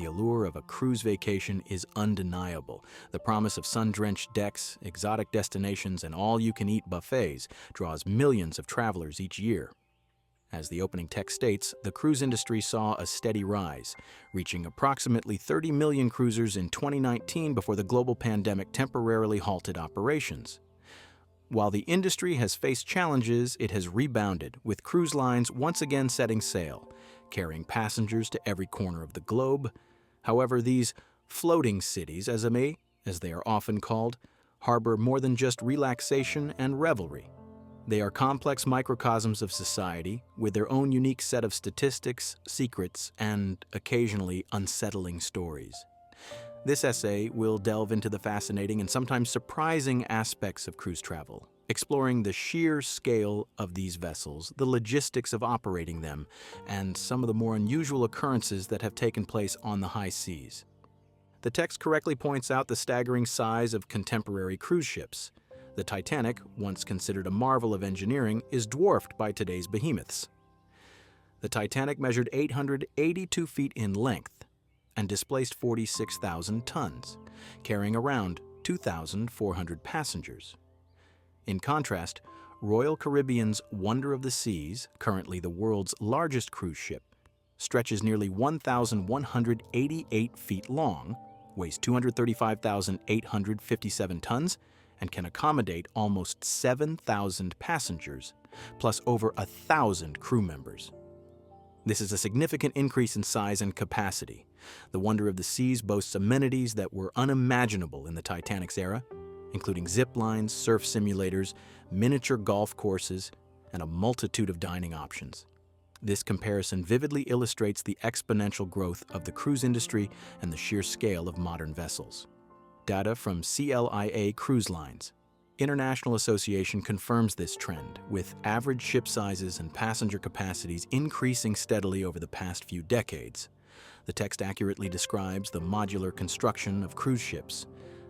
The allure of a cruise vacation is undeniable. The promise of sun-drenched decks, exotic destinations, and all-you-can-eat buffets draws millions of travelers each year. As the opening text states, the cruise industry saw a steady rise, reaching approximately 30 million cruisers in 2019 before the global pandemic temporarily halted operations. While the industry has faced challenges, it has rebounded, with cruise lines once again setting sail, carrying passengers to every corner of the globe. However, these floating cities, as they are often called, harbor more than just relaxation and revelry. They are complex microcosms of society, with their own unique set of statistics, secrets, and occasionally unsettling stories. This essay will delve into the fascinating and sometimes surprising aspects of cruise travel, exploring the sheer scale of these vessels, the logistics of operating them, and some of the more unusual occurrences that have taken place on the high seas. The text correctly points out the staggering size of contemporary cruise ships. The Titanic, once considered a marvel of engineering, is dwarfed by today's behemoths. The Titanic measured 882 feet in length and displaced 46,000 tons, carrying around 2,400 passengers. In contrast, Royal Caribbean's Wonder of the Seas, currently the world's largest cruise ship, stretches nearly 1,188 feet long, weighs 235,857 tons, and can accommodate almost 7,000 passengers, plus over 1,000 crew members. This is a significant increase in size and capacity. The Wonder of the Seas boasts amenities that were unimaginable in the Titanic's era, including zip lines, surf simulators, miniature golf courses, and a multitude of dining options. This comparison vividly illustrates the exponential growth of the cruise industry and the sheer scale of modern vessels. Data from CLIA Cruise Lines International Association confirms this trend, with average ship sizes and passenger capacities increasing steadily over the past few decades. The text accurately describes the modular construction of cruise ships.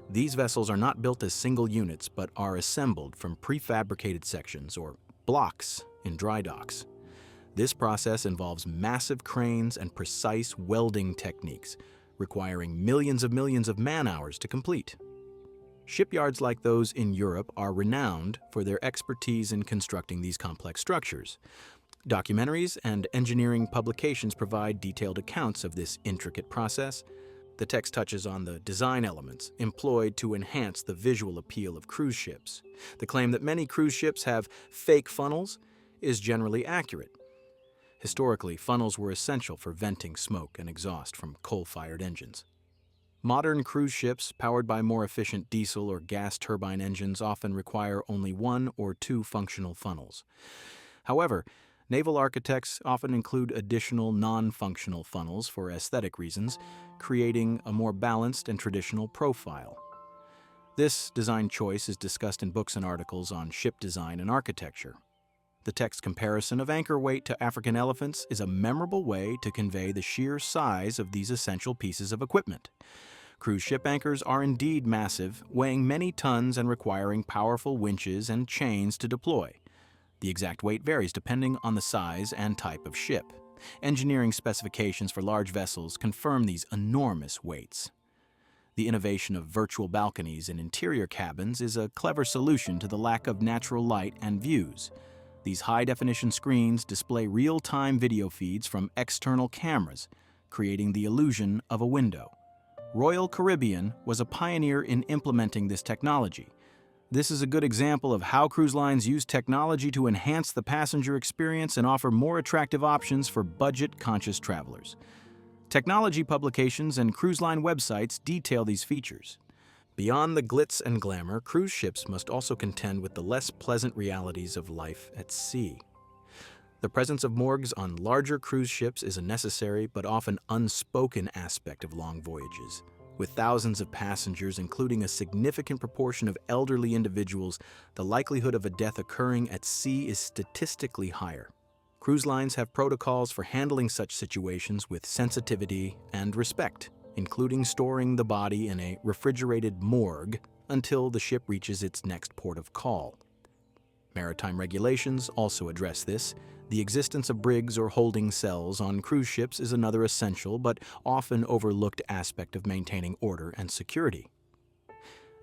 These vessels are not built as single units, but are assembled from prefabricated sections, or blocks, in dry docks. This process involves massive cranes and precise welding techniques, requiring millions of man-hours to complete. Shipyards like those in Europe are renowned for their expertise in constructing these complex structures. Documentaries and engineering publications provide detailed accounts of this intricate process. The text touches on the design elements employed to enhance the visual appeal of cruise ships. The claim that many cruise ships have fake funnels is generally accurate. Historically, funnels were essential for venting smoke and exhaust from coal-fired engines. Modern cruise ships, powered by more efficient diesel or gas turbine engines, often require only one or two functional funnels. However, naval architects often include additional non-functional funnels for aesthetic reasons, creating a more balanced and traditional profile. This design choice is discussed in books and articles on ship design and architecture. The text comparison of anchor weight to African elephants is a memorable way to convey the sheer size of these essential pieces of equipment. Cruise ship anchors are indeed massive, weighing many tons and requiring powerful winches and chains to deploy. The exact weight varies depending on the size and type of ship. Engineering specifications for large vessels confirm these enormous weights. The innovation of virtual balconies in interior cabins is a clever solution to the lack of natural light and views. These high-definition screens display real-time video feeds from external cameras, creating the illusion of a window. Royal Caribbean was a pioneer in implementing this technology. This is a good example of how cruise lines use technology to enhance the passenger experience and offer more attractive options for budget-conscious travelers. Technology publications and cruise line websites detail these features. Beyond the glitz and glamour, cruise ships must also contend with the less pleasant realities of life at sea. The presence of morgues on larger cruise ships is a necessary but often unspoken aspect of long voyages. With thousands of passengers, including a significant proportion of elderly individuals, the likelihood of a death occurring at sea is statistically higher. Cruise lines have protocols for handling such situations with sensitivity and respect, including storing the body in a refrigerated morgue until the ship reaches its next port of call. Maritime regulations also address this. The existence of brigs or holding cells on cruise ships is another essential but often overlooked aspect of maintaining order and security.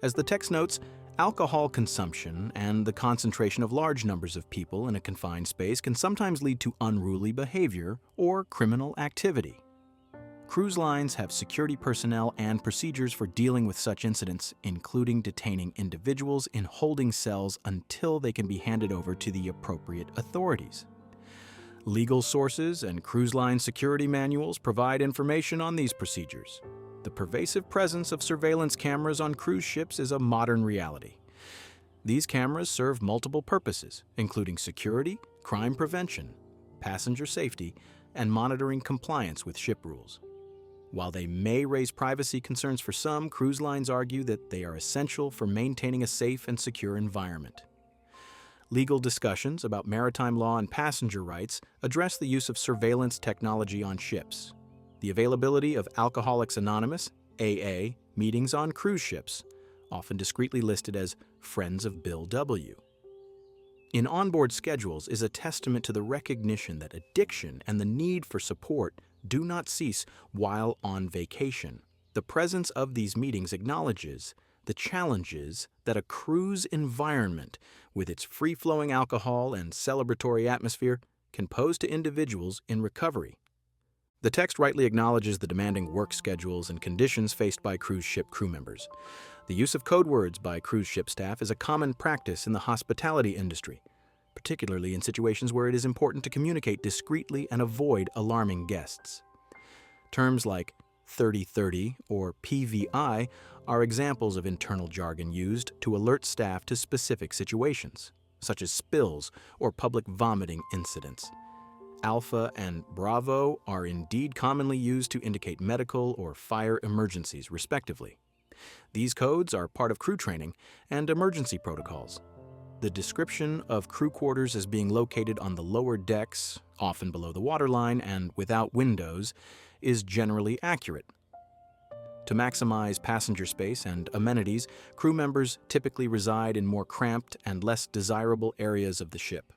As the text notes, alcohol consumption and the concentration of large numbers of people in a confined space can sometimes lead to unruly behavior or criminal activity. Cruise lines have security personnel and procedures for dealing with such incidents, including detaining individuals in holding cells until they can be handed over to the appropriate authorities. Legal sources and cruise line security manuals provide information on these procedures. The pervasive presence of surveillance cameras on cruise ships is a modern reality. These cameras serve multiple purposes, including security, crime prevention, passenger safety, and monitoring compliance with ship rules. While they may raise privacy concerns for some, cruise lines argue that they are essential for maintaining a safe and secure environment. Legal discussions about maritime law and passenger rights address the use of surveillance technology on ships. The availability of Alcoholics Anonymous, AA, meetings on cruise ships, often discreetly listed as Friends of Bill W. In onboard schedules is a testament to the recognition that addiction and the need for support do not cease while on vacation. The presence of these meetings acknowledges the challenges that a cruise environment with its free-flowing alcohol and celebratory atmosphere can pose to individuals in recovery. The text rightly acknowledges the demanding work schedules and conditions faced by cruise ship crew members. The use of code words by cruise ship staff is a common practice in the hospitality industry, particularly in situations where it is important to communicate discreetly and avoid alarming guests. Terms like 3030 or PVI are examples of internal jargon used to alert staff to specific situations, such as spills or public vomiting incidents. Alpha and Bravo are indeed commonly used to indicate medical or fire emergencies, respectively. These codes are part of crew training and emergency protocols. The description of crew quarters as being located on the lower decks, often below the waterline and without windows, is generally accurate. To maximize passenger space and amenities, crew members typically reside in more cramped and less desirable areas of the ship.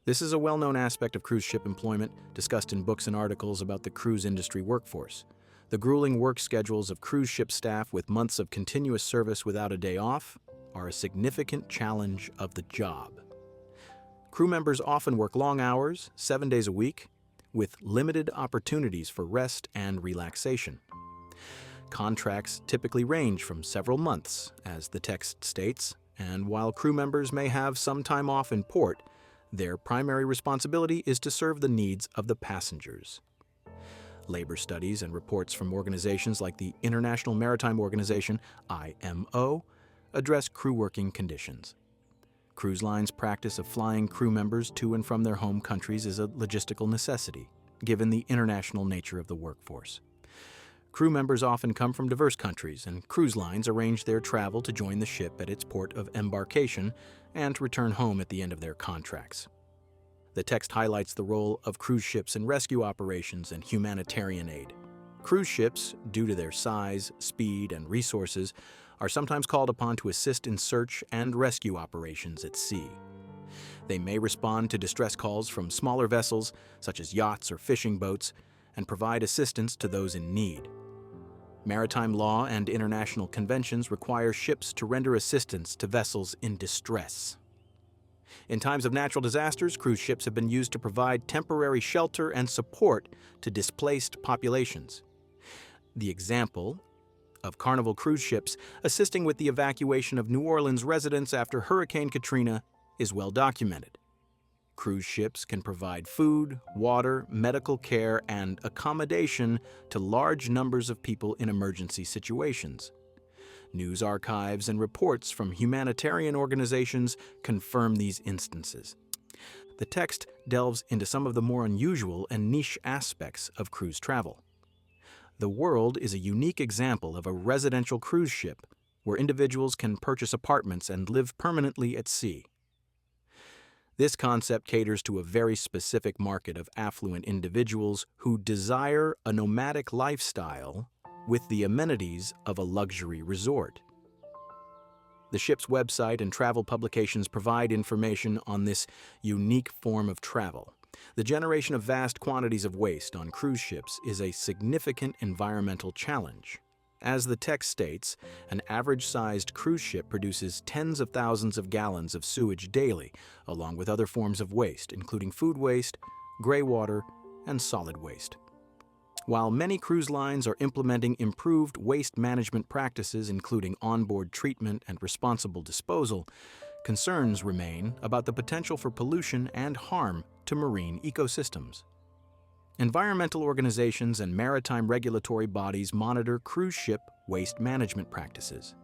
This is a well-known aspect of cruise ship employment, discussed in books and articles about the cruise industry workforce. The grueling work schedules of cruise ship staff with months of continuous service without a day off are a significant challenge of the job. Crew members often work long hours, 7 days a week, with limited opportunities for rest and relaxation. Contracts typically range from several months, as the text states, and while crew members may have some time off in port, their primary responsibility is to serve the needs of the passengers. Labor studies and reports from organizations like the International Maritime Organization, IMO, address crew working conditions. Cruise lines' practice of flying crew members to and from their home countries is a logistical necessity, given the international nature of the workforce. Crew members often come from diverse countries, and cruise lines arrange their travel to join the ship at its port of embarkation and to return home at the end of their contracts. The text highlights the role of cruise ships in rescue operations and humanitarian aid. Cruise ships, due to their size, speed, and resources, are sometimes called upon to assist in search and rescue operations at sea. They may respond to distress calls from smaller vessels, such as yachts or fishing boats, and provide assistance to those in need. Maritime law and international conventions require ships to render assistance to vessels in distress. In times of natural disasters, cruise ships have been used to provide temporary shelter and support to displaced populations. The example of Carnival cruise ships assisting with the evacuation of New Orleans residents after Hurricane Katrina is well documented. Cruise ships can provide food, water, medical care, and accommodation to large numbers of people in emergency situations. News archives and reports from humanitarian organizations confirm these instances. The text delves into some of the more unusual and niche aspects of cruise travel. The World is a unique example of a residential cruise ship where individuals can purchase apartments and live permanently at sea. This concept caters to a very specific market of affluent individuals who desire a nomadic lifestyle with the amenities of a luxury resort. The ship's website and travel publications provide information on this unique form of travel. The generation of vast quantities of waste on cruise ships is a significant environmental challenge. As the text states, an average-sized cruise ship produces tens of thousands of gallons of sewage daily, along with other forms of waste, including food waste, gray water, and solid waste. While many cruise lines are implementing improved waste management practices, including onboard treatment and responsible disposal, concerns remain about the potential for pollution and harm to marine ecosystems. Environmental organizations and maritime regulatory bodies monitor cruise ship waste management practices.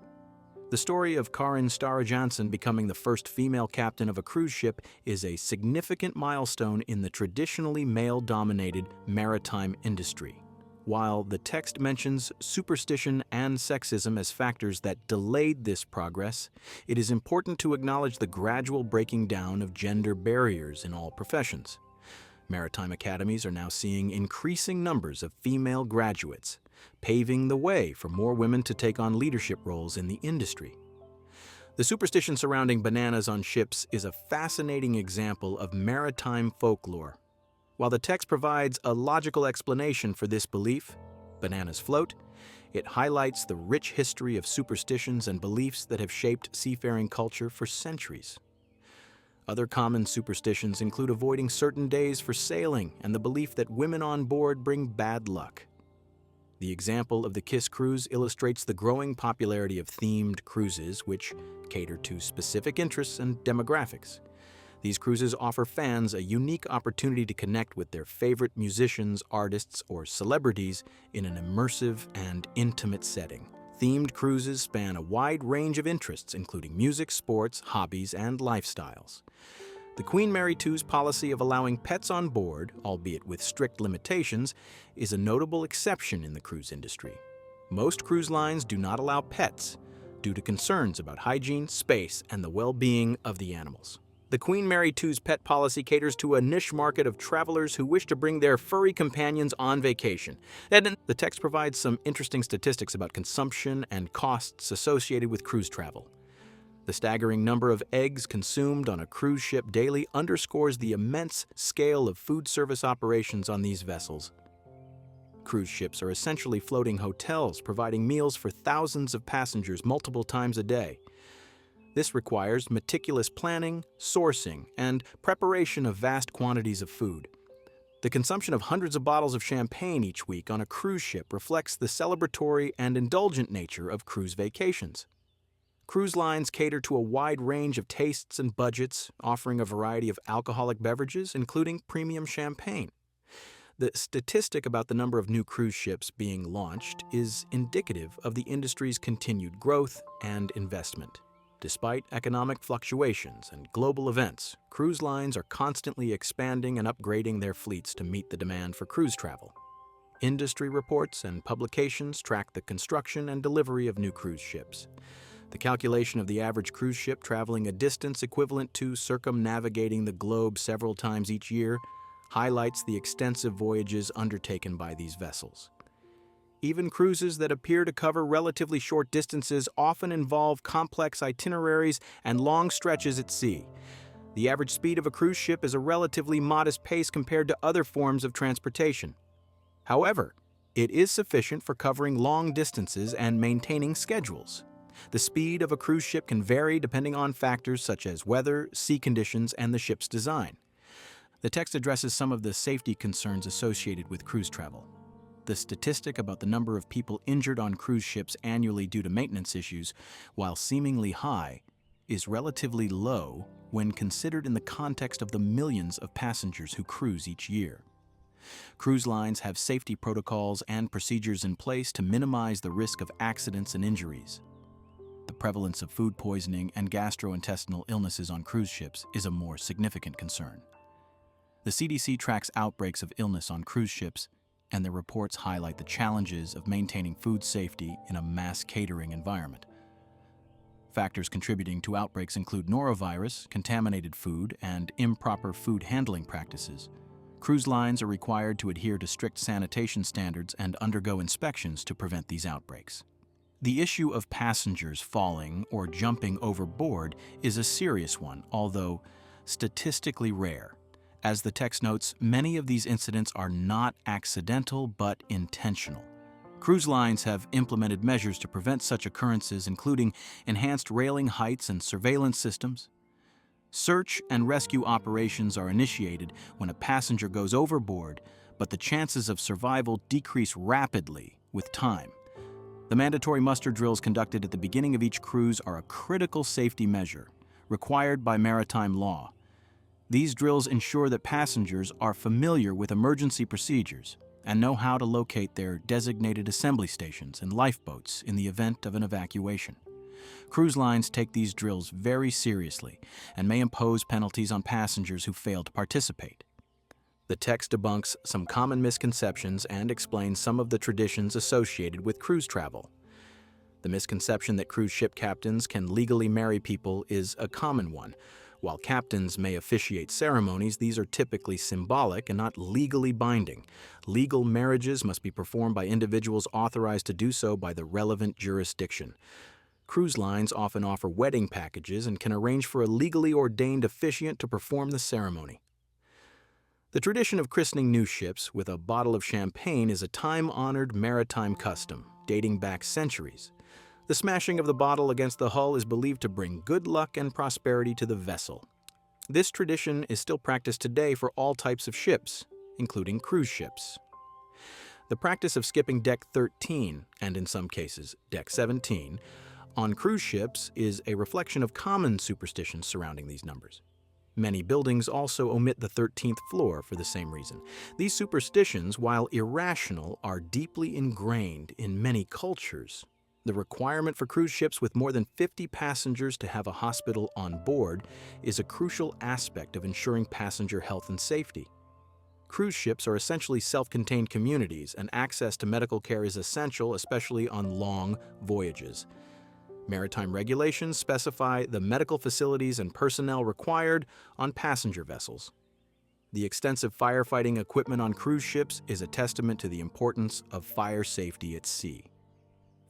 The story of Karin Stara-Jansson becoming the first female captain of a cruise ship is a significant milestone in the traditionally male-dominated maritime industry. While the text mentions superstition and sexism as factors that delayed this progress, it is important to acknowledge the gradual breaking down of gender barriers in all professions. Maritime academies are now seeing increasing numbers of female graduates, paving the way for more women to take on leadership roles in the industry. The superstition surrounding bananas on ships is a fascinating example of maritime folklore. While the text provides a logical explanation for this belief, bananas float, it highlights the rich history of superstitions and beliefs that have shaped seafaring culture for centuries. Other common superstitions include avoiding certain days for sailing and the belief that women on board bring bad luck. The example of the Kiss Cruise illustrates the growing popularity of themed cruises which cater to specific interests and demographics. These cruises offer fans a unique opportunity to connect with their favorite musicians, artists, or celebrities in an immersive and intimate setting. Themed cruises span a wide range of interests, including music, sports, hobbies, and lifestyles. The Queen Mary II's policy of allowing pets on board, albeit with strict limitations, is a notable exception in the cruise industry. Most cruise lines do not allow pets due to concerns about hygiene, space, and the well-being of the animals. The Queen Mary II's pet policy caters to a niche market of travelers who wish to bring their furry companions on vacation. And the text provides some interesting statistics about consumption and costs associated with cruise travel. The staggering number of eggs consumed on a cruise ship daily underscores the immense scale of food service operations on these vessels. Cruise ships are essentially floating hotels, providing meals for thousands of passengers multiple times a day. This requires meticulous planning, sourcing, and preparation of vast quantities of food. The consumption of hundreds of bottles of champagne each week on a cruise ship reflects the celebratory and indulgent nature of cruise vacations. Cruise lines cater to a wide range of tastes and budgets, offering a variety of alcoholic beverages, including premium champagne. The statistic about the number of new cruise ships being launched is indicative of the industry's continued growth and investment. Despite economic fluctuations and global events, cruise lines are constantly expanding and upgrading their fleets to meet the demand for cruise travel. Industry reports and publications track the construction and delivery of new cruise ships. The calculation of the average cruise ship traveling a distance equivalent to circumnavigating the globe several times each year highlights the extensive voyages undertaken by these vessels. Even cruises that appear to cover relatively short distances often involve complex itineraries and long stretches at sea. The average speed of a cruise ship is a relatively modest pace compared to other forms of transportation. However, it is sufficient for covering long distances and maintaining schedules. The speed of a cruise ship can vary depending on factors such as weather, sea conditions, and the ship's design. The text addresses some of the safety concerns associated with cruise travel. The statistic about the number of people injured on cruise ships annually due to maintenance issues, while seemingly high, is relatively low when considered in the context of the millions of passengers who cruise each year. Cruise lines have safety protocols and procedures in place to minimize the risk of accidents and injuries. The prevalence of food poisoning and gastrointestinal illnesses on cruise ships is a more significant concern. The CDC tracks outbreaks of illness on cruise ships, and their reports highlight the challenges of maintaining food safety in a mass catering environment. Factors contributing to outbreaks include norovirus, contaminated food, and improper food handling practices. Cruise lines are required to adhere to strict sanitation standards and undergo inspections to prevent these outbreaks. The issue of passengers falling or jumping overboard is a serious one, although statistically rare. As the text notes, many of these incidents are not accidental but intentional. Cruise lines have implemented measures to prevent such occurrences, including enhanced railing heights and surveillance systems. Search and rescue operations are initiated when a passenger goes overboard, but the chances of survival decrease rapidly with time. The mandatory muster drills conducted at the beginning of each cruise are a critical safety measure, required by maritime law. These drills ensure that passengers are familiar with emergency procedures and know how to locate their designated assembly stations and lifeboats in the event of an evacuation. Cruise lines take these drills very seriously and may impose penalties on passengers who fail to participate. The text debunks some common misconceptions and explains some of the traditions associated with cruise travel. The misconception that cruise ship captains can legally marry people is a common one. While captains may officiate ceremonies, these are typically symbolic and not legally binding. Legal marriages must be performed by individuals authorized to do so by the relevant jurisdiction. Cruise lines often offer wedding packages and can arrange for a legally ordained officiant to perform the ceremony. The tradition of christening new ships with a bottle of champagne is a time-honored maritime custom, dating back centuries. The smashing of the bottle against the hull is believed to bring good luck and prosperity to the vessel. This tradition is still practiced today for all types of ships, including cruise ships. The practice of skipping deck 13, and in some cases, deck 17, on cruise ships is a reflection of common superstitions surrounding these numbers. Many buildings also omit the 13th floor for the same reason. These superstitions, while irrational, are deeply ingrained in many cultures. The requirement for cruise ships with more than 50 passengers to have a hospital on board is a crucial aspect of ensuring passenger health and safety. Cruise ships are essentially self-contained communities, and access to medical care is essential, especially on long voyages. Maritime regulations specify the medical facilities and personnel required on passenger vessels. The extensive firefighting equipment on cruise ships is a testament to the importance of fire safety at sea.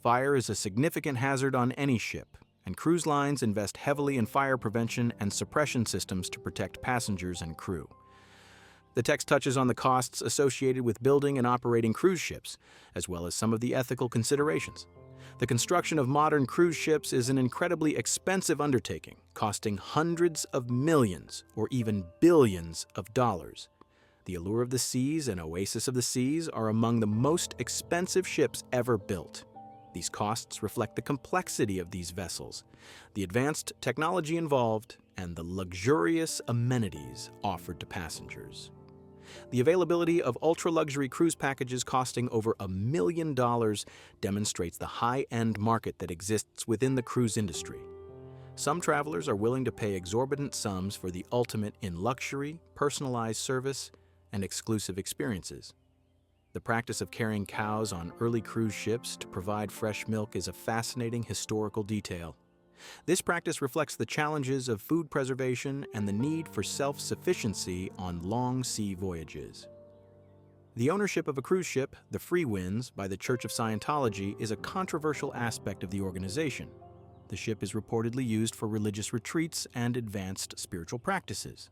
Fire is a significant hazard on any ship, and cruise lines invest heavily in fire prevention and suppression systems to protect passengers and crew. The text touches on the costs associated with building and operating cruise ships, as well as some of the ethical considerations. The construction of modern cruise ships is an incredibly expensive undertaking, costing hundreds of millions or even billions of dollars. The Allure of the Seas and Oasis of the Seas are among the most expensive ships ever built. These costs reflect the complexity of these vessels, the advanced technology involved, and the luxurious amenities offered to passengers. The availability of ultra-luxury cruise packages costing over $1 million demonstrates the high-end market that exists within the cruise industry. Some travelers are willing to pay exorbitant sums for the ultimate in luxury, personalized service, and exclusive experiences. The practice of carrying cows on early cruise ships to provide fresh milk is a fascinating historical detail. This practice reflects the challenges of food preservation and the need for self-sufficiency on long sea voyages. The ownership of a cruise ship, the Free Winds, by the Church of Scientology is a controversial aspect of the organization. The ship is reportedly used for religious retreats and advanced spiritual practices.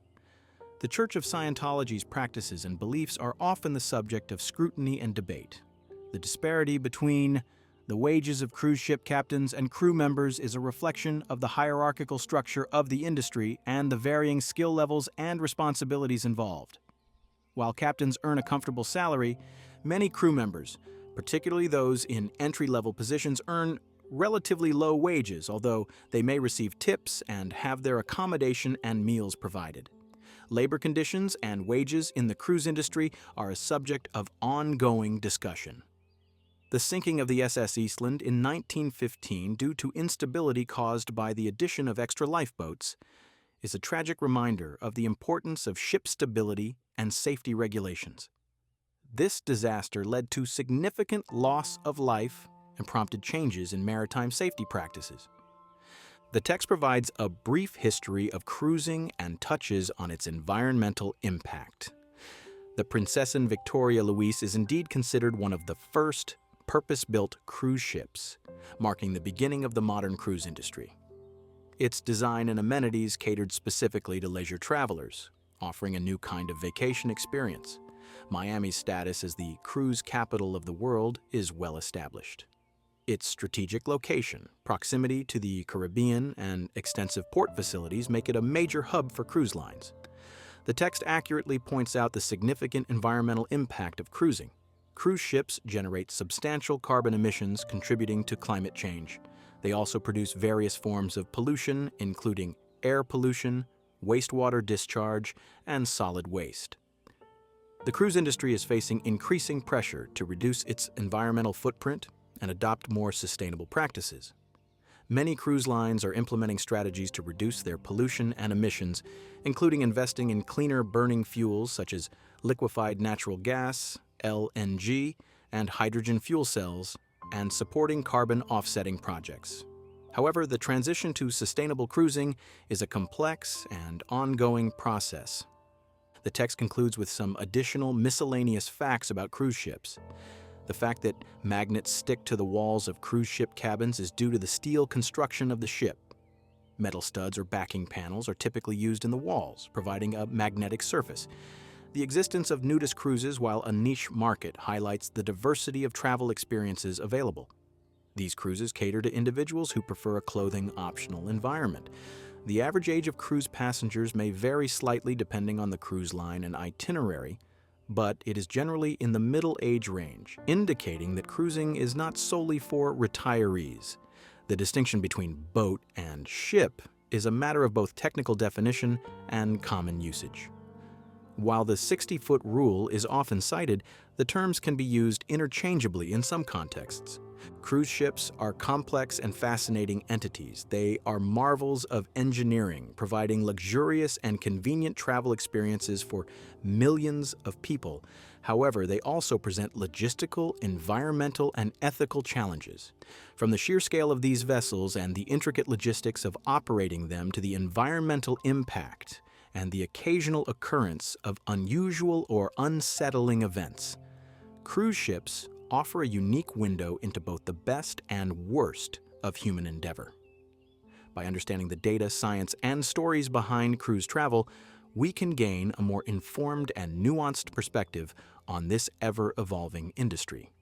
The Church of Scientology's practices and beliefs are often the subject of scrutiny and debate. The disparity between the wages of cruise ship captains and crew members is a reflection of the hierarchical structure of the industry and the varying skill levels and responsibilities involved. While captains earn a comfortable salary, many crew members, particularly those in entry-level positions, earn relatively low wages, although they may receive tips and have their accommodation and meals provided. Labor conditions and wages in the cruise industry are a subject of ongoing discussion. The sinking of the SS Eastland in 1915 due to instability caused by the addition of extra lifeboats is a tragic reminder of the importance of ship stability and safety regulations. This disaster led to significant loss of life and prompted changes in maritime safety practices. The text provides a brief history of cruising and touches on its environmental impact. The Prinzessin Victoria Luise is indeed considered one of the first purpose-built cruise ships, marking the beginning of the modern cruise industry. Its design and amenities catered specifically to leisure travelers, offering a new kind of vacation experience. Miami's status as the cruise capital of the world is well established. Its strategic location, proximity to the Caribbean, and extensive port facilities make it a major hub for cruise lines. The text accurately points out the significant environmental impact of cruising. Cruise ships generate substantial carbon emissions contributing to climate change. They also produce various forms of pollution, including air pollution, wastewater discharge, and solid waste. The cruise industry is facing increasing pressure to reduce its environmental footprint and adopt more sustainable practices. Many cruise lines are implementing strategies to reduce their pollution and emissions, including investing in cleaner burning fuels such as liquefied natural gas, LNG, and hydrogen fuel cells, and supporting carbon offsetting projects. However, the transition to sustainable cruising is a complex and ongoing process. The text concludes with some additional miscellaneous facts about cruise ships. The fact that magnets stick to the walls of cruise ship cabins is due to the steel construction of the ship. Metal studs or backing panels are typically used in the walls, providing a magnetic surface. The existence of nudist cruises, while a niche market, highlights the diversity of travel experiences available. These cruises cater to individuals who prefer a clothing-optional environment. The average age of cruise passengers may vary slightly depending on the cruise line and itinerary, but it is generally in the middle age range, indicating that cruising is not solely for retirees. The distinction between boat and ship is a matter of both technical definition and common usage. While the 60-foot rule is often cited, the terms can be used interchangeably in some contexts. Cruise ships are complex and fascinating entities. They are marvels of engineering, providing luxurious and convenient travel experiences for millions of people. However, they also present logistical, environmental, and ethical challenges. From the sheer scale of these vessels and the intricate logistics of operating them to the environmental impact and the occasional occurrence of unusual or unsettling events, cruise ships offer a unique window into both the best and worst of human endeavor. By understanding the data, science, and stories behind cruise travel, we can gain a more informed and nuanced perspective on this ever-evolving industry.